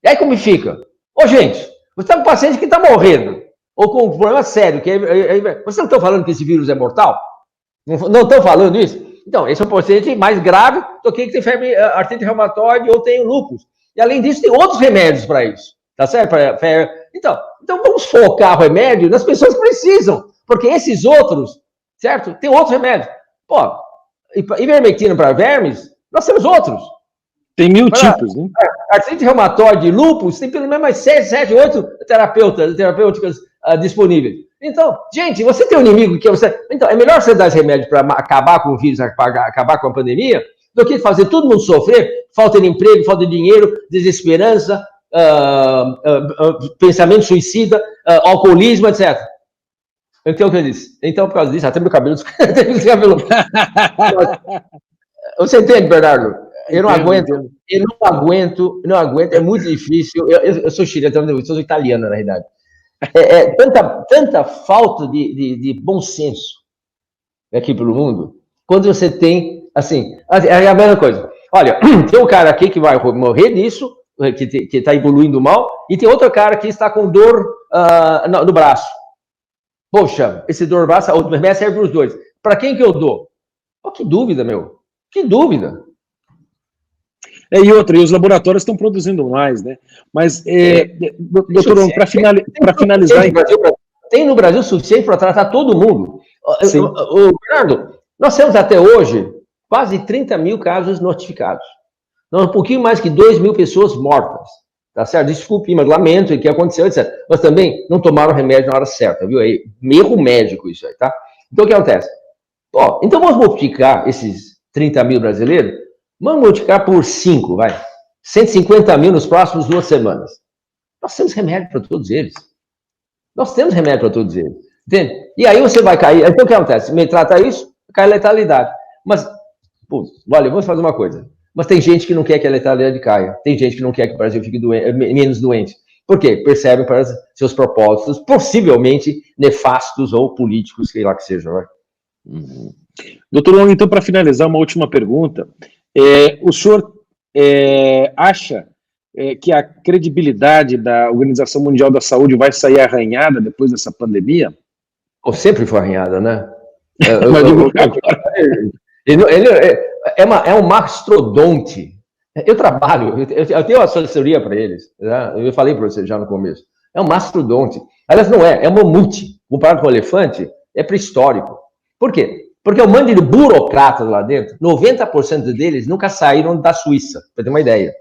E aí como fica? Ô, gente, você está com um paciente que está morrendo, ou com um problema sério, vocês não estão falando que esse vírus é mortal? Não estão falando isso? Então, esse é um paciente mais grave do que tem artrite reumatoide ou tem lúpus. E, além disso, tem outros remédios para isso. Tá certo? Então, vamos focar o remédio nas pessoas que precisam. Porque esses outros, certo? Tem outros remédios. Pô, ivermectina para vermes, nós temos outros. Tem 1000 tipos, né? Artrite reumatoide e lúpus, tem pelo menos mais 7, 8 terapêuticas disponíveis. Então, gente, você tem um inimigo que você... Então, é melhor você dar esse remédio para acabar com o vírus, acabar com a pandemia, do que fazer todo mundo sofrer, falta de emprego, falta de dinheiro, desesperança, pensamento suicida, alcoolismo, etc. Então, o que eu disse? Então, por causa disso, até meu cabelo... Você entende, Bernardo? Eu não aguento, é muito difícil. Eu sou chileno, eu sou italiano, na realidade. Tanta falta de bom senso aqui pelo mundo, quando você tem, assim, é a mesma coisa. Olha, tem um cara aqui que vai morrer disso, que está evoluindo mal, e tem outro cara que está com dor no braço. Poxa, esse dor no braço, o remédio serve para os dois. Para quem que eu dou? Oh, que dúvida, meu. Que dúvida. E os laboratórios estão produzindo mais, né? Mas, doutor, para finalizar... Tem no Brasil suficiente para tratar todo mundo. Bernardo, nós temos até hoje quase 30 mil casos notificados. Um pouquinho mais que 2.000 pessoas mortas. Tá certo? Desculpe, mas lamento o que aconteceu, etc. Mas também não tomaram remédio na hora certa, viu? É erro médico isso aí, tá? Então, o que acontece? Então, vamos multiplicar esses 30 mil brasileiros. Vamos multiplicar por 5, vai. 150 mil nos próximos 2 semanas. Nós temos remédio para todos eles. Entende? E aí você vai cair. Então o que acontece? Me trata isso, cai a letalidade. Mas, olha, vamos fazer uma coisa. Mas tem gente que não quer que a letalidade caia. Tem gente que não quer que o Brasil fique menos doente. Por quê? Percebem para seus propósitos, possivelmente nefastos ou políticos, sei lá que seja. Vai. Doutor Long, então, para finalizar, uma última pergunta. O senhor acha que a credibilidade da Organização Mundial da Saúde vai sair arranhada depois dessa pandemia? Sempre foi arranhada, né? Ele é um mastodonte. Eu tenho uma assessoria para eles. Né? Eu falei para você já no começo. É um mastodonte. Aliás, não é um mamute. Comparado com o elefante, é pré-histórico. Por quê? Porque o mando de burocratas lá dentro, 90% deles nunca saíram da Suíça, para ter uma ideia.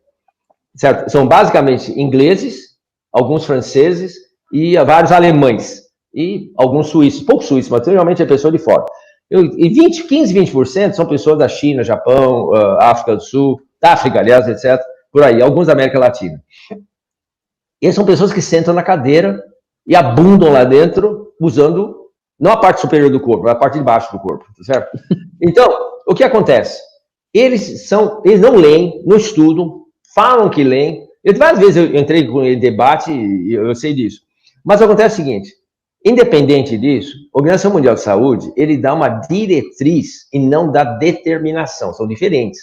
Certo? São basicamente ingleses, alguns franceses e vários alemães. E alguns suíços, poucos suíços, mas geralmente é pessoa de fora. E 15, 20% são pessoas da China, Japão, África do Sul, da África, aliás, etc. Por aí, alguns da América Latina. E são pessoas que sentam na cadeira e abundam lá dentro usando... Não a parte superior do corpo, a parte de baixo do corpo, tá certo? Então, o que acontece? Eles não leem, não estudam, falam que leem. Várias vezes eu entrei com ele em debate e eu sei disso. Mas acontece o seguinte, independente disso, a Organização Mundial de Saúde, ele dá uma diretriz e não dá determinação, são diferentes.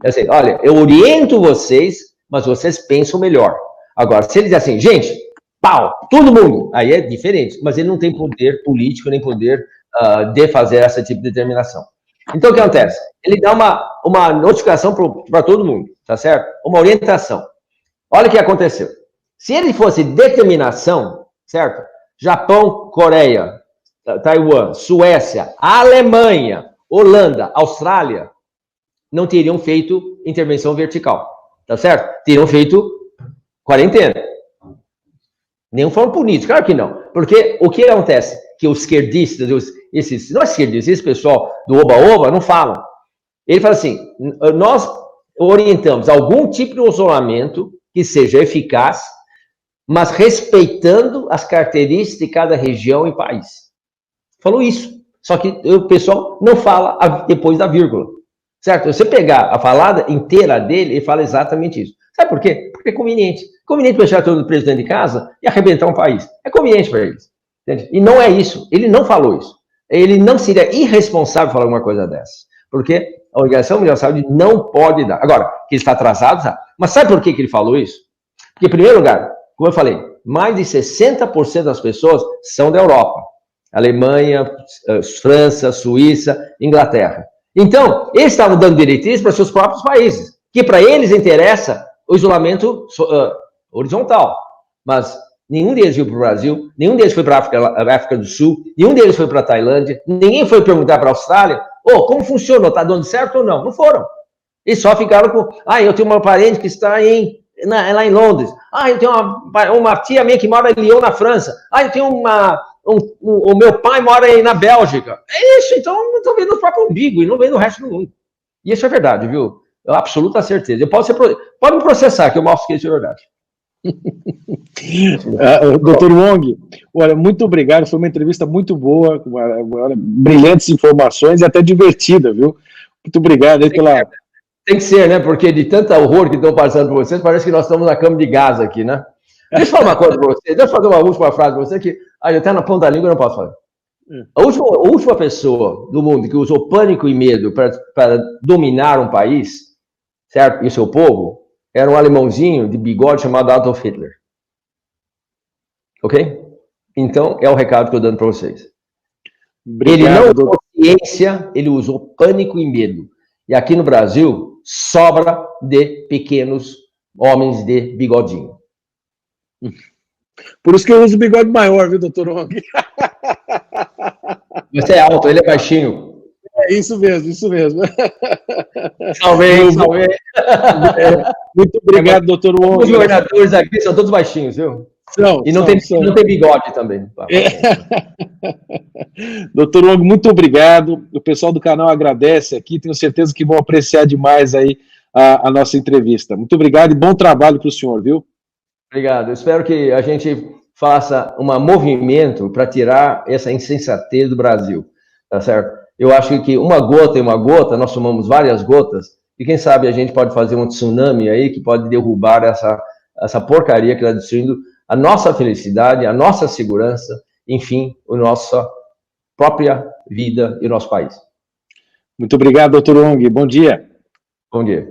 É assim, olha, eu oriento vocês, mas vocês pensam melhor. Agora, se ele diz assim, gente... Pau, todo mundo. Aí é diferente, mas ele não tem poder político, nem poder de fazer esse tipo de determinação. Então, o que acontece? Ele dá uma notificação para todo mundo, tá certo? Uma orientação. Olha o que aconteceu. Se ele fosse determinação, certo? Japão, Coreia, Taiwan, Suécia, Alemanha, Holanda, Austrália, não teriam feito intervenção vertical, tá certo? Teriam feito quarentena. Nenhum foram punidos, claro que não. Porque o que acontece? que os esquerdistas, não é esquerdistas, esse pessoal do Oba-Oba não falam. Ele fala assim, nós orientamos algum tipo de isolamento que seja eficaz, mas respeitando as características de cada região e país. Falou isso. Só que o pessoal não fala depois da vírgula. Certo? Você pegar a falada inteira dele, ele fala exatamente isso. Sabe por quê? Porque é conveniente. Conveniente para deixar todo o presidente de casa e arrebentar um país. É conveniente para eles. Entende? E não é isso. Ele não falou isso. Ele não seria irresponsável falar alguma coisa dessas. Porque a Organização Mundial de Saúde não pode dar. Agora, que ele está atrasado, sabe? Mas sabe por que ele falou isso? Porque, em primeiro lugar, como eu falei, mais de 60% das pessoas são da Europa. Alemanha, França, Suíça, Inglaterra. Então, eles estavam dando diretrizes para seus próprios países, que para eles interessa o isolamento horizontal. Mas nenhum deles veio para o Brasil, nenhum deles foi para a África do Sul, nenhum deles foi para a Tailândia, ninguém foi perguntar para a Austrália, como funcionou, está dando certo ou não? Não foram. Eles só ficaram com, eu tenho uma parente que está lá em Londres, eu tenho uma tia minha que mora em Lyon, na França, eu tenho o meu pai mora aí na Bélgica. É isso, então eu estou vendo o próprio umbigo e não vendo o resto do mundo. E isso é verdade, viu? Eu absoluta certeza. Pode me processar, que eu mostro que isso é verdade. Dr. Wong, olha, muito obrigado, foi uma entrevista muito boa, brilhantes informações e até divertida, viu? Muito obrigado aí pela... Tem que ser, né? Porque de tanto horror que estão passando por vocês, parece que nós estamos na cama de gás aqui, né? Deixa eu falar uma coisa para você, deixa eu fazer uma última frase para você que até na ponta da língua eu não posso falar. A última pessoa do mundo que usou pânico e medo para dominar um país, certo? E o seu povo, era um alemãozinho de bigode chamado Adolf Hitler. Ok? Então, é o recado que eu estou dando para vocês. Obrigado, ele não usou ciência, ele usou pânico e medo. E aqui no Brasil, sobra de pequenos homens de bigodinho. Por isso que eu uso bigode maior, viu, Dr. Wong? Você é alto, ele é baixinho. É isso mesmo, isso mesmo. Salve. Muito obrigado, Dr. Wong. Os governadores aqui são todos baixinhos, viu? Não tem bigode também. Dr. Wong, muito obrigado. O pessoal do canal agradece aqui. Tenho certeza que vão apreciar demais aí a nossa entrevista. Muito obrigado e bom trabalho para o senhor, viu? Obrigado. Eu espero que a gente faça um movimento para tirar essa insensatez do Brasil, tá certo? Eu acho que uma gota e uma gota, nós tomamos várias gotas, e quem sabe a gente pode fazer um tsunami aí que pode derrubar essa porcaria que está destruindo a nossa felicidade, a nossa segurança, enfim, a nossa própria vida e o nosso país. Muito obrigado, Dr. Wong. Bom dia. Bom dia.